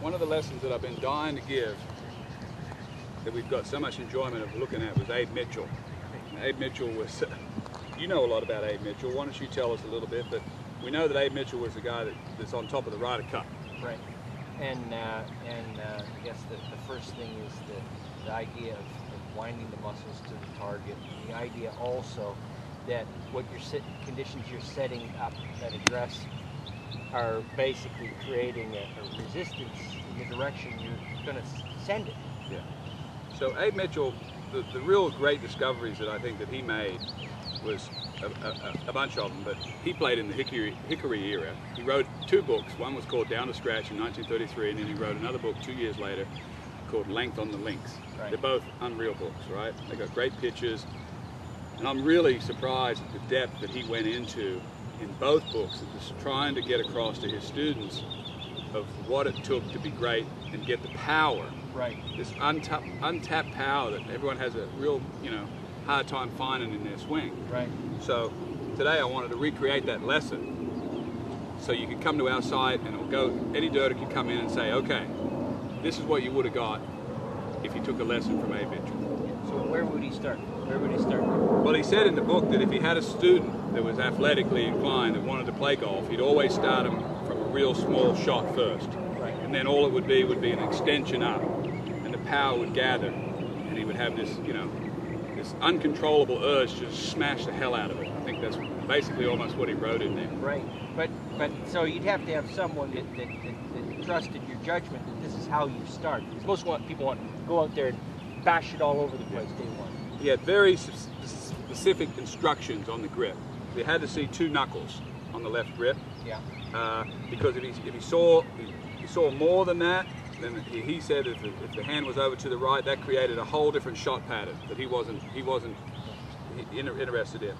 one of the lessons that I've been dying to give, that we've got so much enjoyment of looking at, was Abe Mitchell. And Abe Mitchell was, you know a lot about Abe Mitchell. Why don't you tell us a little bit? But we know that Abe Mitchell was the guy that's on top of the Ryder Cup. Right. And I guess the first thing is the idea of winding the muscles to the target. And the idea also that what conditions you're setting up that address are basically creating a resistance in the direction you're going to send it. Yeah. So Abe Mitchell, the real great discoveries that I think that he made was a bunch of them, but he played in the Hickory era. He wrote 2 books. One was called Down to Scratch in 1933, and then he wrote another book 2 years later called Length on the Links. Right. They're both unreal books, right? They got great pictures, and I'm really surprised at the depth that he went into in both books, just trying to get across to his students of what it took to be great and get the power. Right. This untapped power that everyone has a real, hard time finding in their swing. Right. So today I wanted to recreate that lesson so you could come to our site and it'll go, Eddie Durden could come in and say, okay, this is what you would have got if you took a lesson from Abe Mitchell. So where would he start? Where would he start? Well, he said in the book that if he had a student that was athletically inclined that wanted to play golf, he'd always start him from a real small shot first. Right. And then all it would be an extension up, and the power would gather, and he would have this, this uncontrollable urge to just smash the hell out of it. I think that's basically almost what he wrote in there. Right. But so you'd have to have someone that trusted your judgment that this is how you start. Because most people want to go out there and bash it all over the place day one. He had very specific instructions on the grip. He had to see 2 knuckles on the left grip. Yeah. Because if he saw more than that, then he said if the hand was over to the right, that created a whole different shot pattern that he wasn't interested in.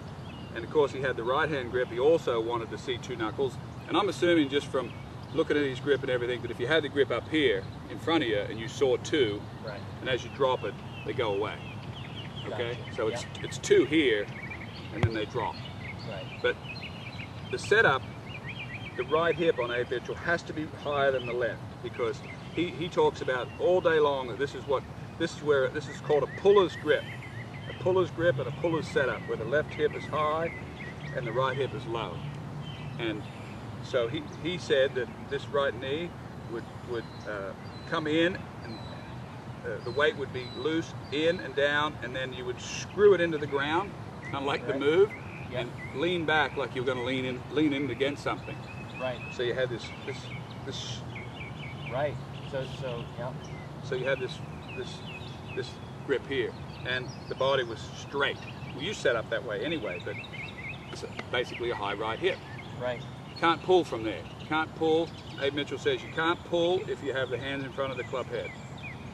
And of course, he had the right hand grip. He also wanted to see 2 knuckles. And I'm assuming just from looking at his grip and everything that if you had the grip up here in front of you and you saw 2, right, and as you drop it, they go away. Okay, gotcha. so it's 2 here, and then they drop. Right. But the setup, the right hip on Abe Mitchell has to be higher than the left, because he talks about all day long that this is called a puller's grip. A puller's grip and a puller's setup, where the left hip is high and the right hip is low. And so he said that this right knee would come in, and the weight would be loose in and down, and then you would screw it into the ground, kind of like the move, and lean back like you're going to lean in against something. Right. So you had this. Right. So yeah. So you had this grip here, and the body was straight. Well, you set up that way anyway, but it's basically a high right hip. Right. You can't pull from there. You can't pull. Abe Mitchell says you can't pull if you have the hands in front of the club head.